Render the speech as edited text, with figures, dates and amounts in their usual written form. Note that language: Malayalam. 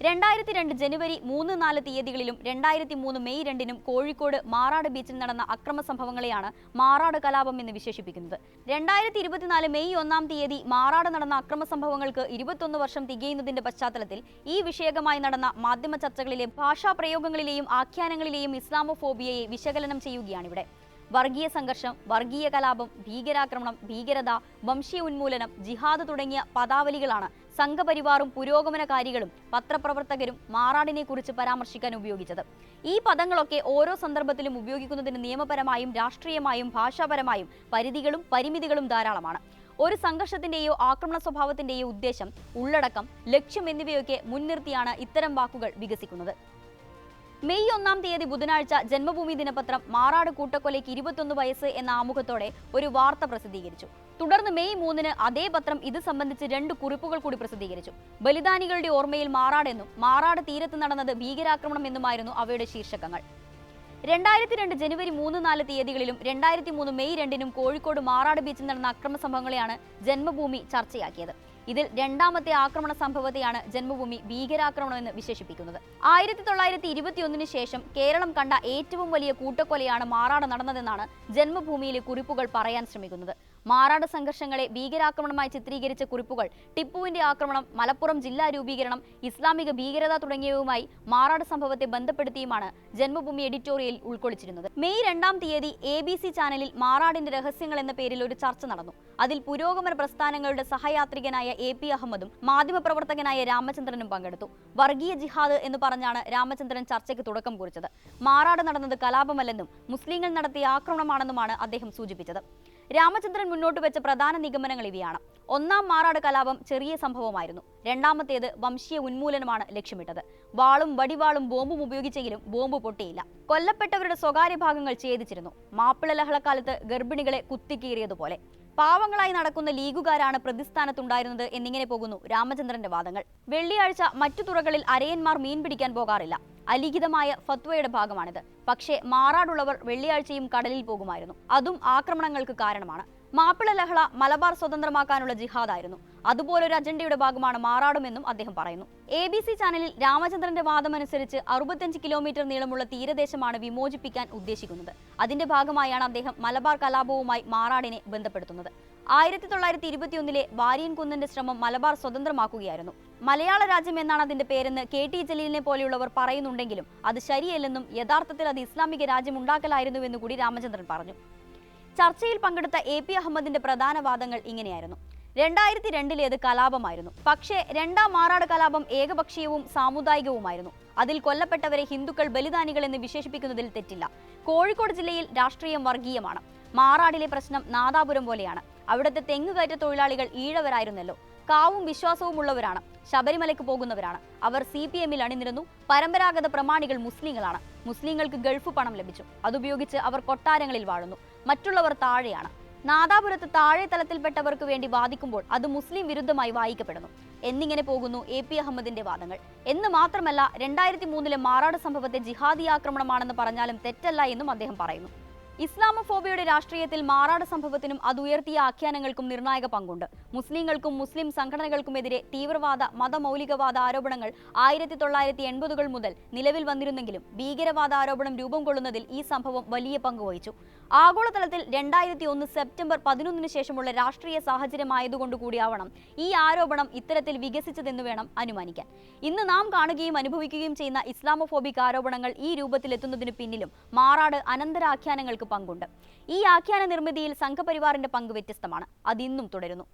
2002 ജനുവരി 3-4 തീയതികളിലും 2003 മെയ് 2-നും കോഴിക്കോട് മാറാട് ബീച്ചിൽ നടന്ന അക്രമ സംഭവങ്ങളെയാണ് മാറാട് കലാപം എന്ന് വിശേഷിപ്പിക്കുന്നത്. 2024 മെയ് 1-ാം തീയതി മാറാട് നടന്ന അക്രമ സംഭവങ്ങൾക്ക് 21 വർഷം തികയുന്നതിന്റെ പശ്ചാത്തലത്തിൽ ഈ വിഷയകമായി നടന്ന മാധ്യമ ചർച്ചകളിലെ ഭാഷാ പ്രയോഗങ്ങളിലെയും ആഖ്യാനങ്ങളിലെയും ഇസ്ലാമോഫോബിയയെ വിശകലനം ചെയ്യുകയാണിവിടെ. വർഗീയ സംഘർഷം, വർഗീയ കലാപം, ഭീകരാക്രമണം, ഭീകരത, വംശീയ ഉന്മൂലനം, ജിഹാദ് തുടങ്ങിയ പദാവലികളാണ് സംഘപരിവാറും പുരോഗമനകാരികളും പത്രപ്രവർത്തകരും മാറാടിനെ കുറിച്ച് പരാമർശിക്കാൻ ഉപയോഗിച്ചത്. ഈ പദങ്ങളൊക്കെ ഓരോ സന്ദർഭത്തിലും ഉപയോഗിക്കുന്നതിന് നിയമപരമായും രാഷ്ട്രീയമായും ഭാഷാപരമായും പരിധികളും പരിമിതികളും ധാരാളമാണ്. ഒരു സംഘർഷത്തിന്റെയോ ആക്രമണ സ്വഭാവത്തിന്റെയോ ഉദ്ദേശം, ഉള്ളടക്കം, ലക്ഷ്യം എന്നിവയൊക്കെ മുൻനിർത്തിയാണ് ഇത്തരം വാക്കുകൾ വികസിക്കുന്നത്. മെയ് 1-ാം തീയതി ബുധനാഴ്ച ജന്മഭൂമി ദിനപത്രം മാറാട് കൂട്ടക്കൊലയ്ക്ക് 21 വയസ്സ് എന്ന ആമുഖത്തോടെ ഒരു വാർത്ത പ്രസിദ്ധീകരിച്ചു. തുടർന്ന് മെയ് 3-ന് അതേ പത്രം ഇത് സംബന്ധിച്ച് 2 കുറിപ്പുകൾ കൂടി പ്രസിദ്ധീകരിച്ചു. ബലിദാനികളുടെ ഓർമ്മയിൽ മാറാടെന്നും മാറാട് തീരത്ത് നടന്നത് ഭീകരാക്രമണം എന്നുമായിരുന്നു അവയുടെ ശീർഷകങ്ങൾ. 2002 ജനുവരി 3-4 തീയതികളിലും 2003 മെയ് 2-നും കോഴിക്കോട് മാറാട് ബീച്ചിൽ നടന്ന അക്രമ സംഭവങ്ങളെയാണ് ജന്മഭൂമി ചർച്ചയാക്കിയത്. ഇതിൽ രണ്ടാമത്തെ ആക്രമണ സംഭവത്തെയാണ് ജന്മഭൂമി ഭീകരാക്രമണം എന്ന് വിശേഷിപ്പിക്കുന്നത്. 1921 ശേഷം കേരളം കണ്ട ഏറ്റവും വലിയ കൂട്ടക്കൊലയാണ് മാറാട് നടന്നതെന്നാണ് ജന്മഭൂമിയിലെ കുറിപ്പുകൾ പറയാൻ ശ്രമിക്കുന്നത്. മാറാട് സംഘർഷങ്ങളെ ഭീകരാക്രമണമായി ചിത്രീകരിച്ച കുറിപ്പുകൾ ടിപ്പുവിന്റെ ആക്രമണം, മലപ്പുറം ജില്ലാ രൂപീകരണം, ഇസ്ലാമിക ഭീകരത തുടങ്ങിയവയുമായി മാറാട് സംഭവത്തെ ബന്ധപ്പെടുത്തിയുമാണ് ജന്മഭൂമി എഡിറ്റോറിയൽ ഉൾക്കൊള്ളിച്ചിരുന്നത്. മെയ് 2-ാം തീയതി ABC ചാനലിൽ മാറാടിന്റെ രഹസ്യങ്ങൾ എന്ന പേരിൽ ഒരു ചർച്ച നടന്നു. അതിൽ പുരോഗമന പ്രസ്ഥാനങ്ങളുടെ സഹയാത്രികനായ AP അഹമ്മദും മാധ്യമപ്രവർത്തകനായ രാമചന്ദ്രനും പങ്കെടുത്തു. വർഗീയ ജിഹാദ് എന്ന് പറഞ്ഞാണ് രാമചന്ദ്രൻ ചർച്ചയ്ക്ക് തുടക്കം കുറിച്ചത്. മാറാട് നടന്നത് കലാപമല്ലെന്നും മുസ്ലിങ്ങൾ നടത്തിയ ആക്രമണമാണെന്നുമാണ് അദ്ദേഹം സൂചിപ്പിച്ചത്. രാമചന്ദ്രൻ മുന്നോട്ട് വെച്ച പ്രധാന നിഗമനങ്ങൾ ഇവയാണ്. 1-ാം മാറാട് കലാപം ചെറിയ സംഭവമായിരുന്നു. രണ്ടാമത്തേത് വംശീയ ഉന്മൂലനമാണ് ലക്ഷ്യമിട്ടത്. വാളും വടിവാളും ബോംബും ഉപയോഗിച്ചെങ്കിലും ബോംബ് പൊട്ടിയില്ല. കൊല്ലപ്പെട്ടവരുടെ സ്വകാര്യ ഭാഗങ്ങൾ ഛേദിച്ചിരുന്നു. മാപ്പിള ലഹളക്കാലത്ത് ഗർഭിണികളെ കുത്തിക്കീറിയതുപോലെ. പാവങ്ങളായി നടക്കുന്ന ലീഗുകാരാണ് പ്രതിസ്ഥാനത്തുണ്ടായിരുന്നത് എന്നിങ്ങനെ പോകുന്നു രാമചന്ദ്രന്റെ വാദങ്ങൾ. വെള്ളിയാഴ്ച മറ്റു തുറകളിൽ അരയന്മാർ മീൻ പിടിക്കാൻ പോകാറില്ല. അലിഖിതമായ ഫത്വയുടെ ഭാഗമാണിത്. പക്ഷേ മാറാടുള്ളവർ വെള്ളിയാഴ്ചയും കടലിൽ പോകുമായിരുന്നു. അതും ആക്രമണങ്ങൾക്ക് കാരണമാണ്. മാപ്പിള ലഹള മലബാർ സ്വതന്ത്രമാക്കാനുള്ള ജിഹാദായിരുന്നു. അതുപോലൊരു അജണ്ടയുടെ ഭാഗമാണ് മാറാടുമെന്നും അദ്ദേഹം പറയുന്നു. ABC ചാനലിൽ രാമചന്ദ്രന്റെ വാദമനുസരിച്ച് 65 കിലോമീറ്റർ നീളമുള്ള തീരദേശമാണ് വിമോചിപ്പിക്കാൻ ഉദ്ദേശിക്കുന്നത്. അതിന്റെ ഭാഗമായാണ് അദ്ദേഹം മലബാർ കലാപവുമായി മാറാടിനെ ബന്ധപ്പെടുത്തുന്നത്. 1921-ലെ വാരിയൻകുന്നന്റെ ശ്രമം മലബാർ സ്വതന്ത്രമാക്കുകയായിരുന്നു. മലയാള രാജ്യം എന്നാണ് അതിന്റെ പേരെന്ന് KT ജലീലിനെ പോലെയുള്ളവർ പറയുന്നുണ്ടെങ്കിലും അത് ശരിയല്ലെന്നും യഥാർത്ഥത്തിൽ അത് ഇസ്ലാമിക രാജ്യം ഉണ്ടാക്കലായിരുന്നുവെന്നു കൂടി രാമചന്ദ്രൻ പറഞ്ഞു. ചർച്ചയിൽ പങ്കെടുത്ത AP അഹമ്മദിന്റെ പ്രധാന വാദങ്ങൾ ഇങ്ങനെയായിരുന്നു. 2002-ലേത് കലാപമായിരുന്നു. പക്ഷേ 2-ാം മാറാട് കലാപം ഏകപക്ഷീയവും സാമുദായികവുമായിരുന്നു. അതിൽ കൊല്ലപ്പെട്ടവരെ ഹിന്ദുക്കൾ ബലിദാനികൾ എന്ന് വിശേഷിപ്പിക്കുന്നതിൽ തെറ്റില്ല. കോഴിക്കോട് ജില്ലയിൽ രാഷ്ട്രീയം വർഗീയമാണ്. മാറാടിലെ പ്രശ്നം നാദാപുരം പോലെയാണ്. അവിടുത്തെ തെങ്ങുകയറ്റ തൊഴിലാളികൾ ഈഴവരായിരുന്നല്ലോ. കാവും വിശ്വാസവും ഉള്ളവരാണ്. ശബരിമലയ്ക്ക് പോകുന്നവരാണ്. അവർ CPM-ൽ അണിനിരന്നു. പരമ്പരാഗത പ്രമാണികൾ മുസ്ലിങ്ങളാണ്. മുസ്ലിങ്ങൾക്ക് ഗൾഫ് പണം ലഭിച്ചു. അതുപയോഗിച്ച് അവർ കൊട്ടാരങ്ങളിൽ വാഴുന്നു. മറ്റുള്ളവർ താഴെയാണ്. നാദാപുരത്ത് താഴെ തലത്തിൽപ്പെട്ടവർക്ക് വേണ്ടി വാദിക്കുമ്പോൾ അത് മുസ്ലിം വിരുദ്ധമായി വായിക്കപ്പെടുന്നു എന്നിങ്ങനെ പോകുന്നു AP അഹമ്മദിന്റെ വാദങ്ങൾ. എന്ന് മാത്രമല്ല 2003-ലെ മാറാട് സംഭവത്തെ ജിഹാദി ആക്രമണമാണെന്ന് പറഞ്ഞാലും തെറ്റല്ല എന്നും അദ്ദേഹം പറയുന്നു. ഇസ്ലാമോഫോബിയയുടെ രാഷ്ട്രീയത്തിൽ മാറാട് സംഭവത്തിനും അത് ഉയർത്തിയ ആഖ്യാനങ്ങൾക്കും നിർണായക പങ്കുണ്ട്. മുസ്ലിങ്ങൾക്കും മുസ്ലിം സംഘടനകൾക്കുമെതിരെ തീവ്രവാദ മതമൗലികവാദ ആരോപണങ്ങൾ 1980-കൾ മുതൽ നിലവിൽ വന്നിരുന്നെങ്കിലും ഭീകരവാദ ആരോപണം രൂപം കൊള്ളുന്നതിൽ ഈ സംഭവം വലിയ പങ്ക് വഹിച്ചു. ആഗോളതലത്തിൽ 2001 സെപ്റ്റംബർ 11-ന് ശേഷമുള്ള രാഷ്ട്രീയ സാഹചര്യമായതുകൊണ്ടുകൂടിയാവണം ഈ ആരോപണം ഇത്തരത്തിൽ വികസിച്ചതെന്ന് വേണം അനുമാനിക്കാൻ. ഇന്ന് നാം കാണുകയും അനുഭവിക്കുകയും ചെയ്യുന്ന ഇസ്ലാമോഫോബിക് ആരോപണങ്ങൾ ഈ രൂപത്തിലെത്തുന്നതിന് പിന്നിലും മാറാട് അനന്തരാഖ്യാനങ്ങൾക്ക് പങ്കുണ്ട്. ഈ ആഖ്യാന നിർമ്മിതിയിൽ സംഘപരിവാറിന്റെ പങ്ക് വ്യത്യസ്തമാണ്. അതിന്നും തുടരുന്നു.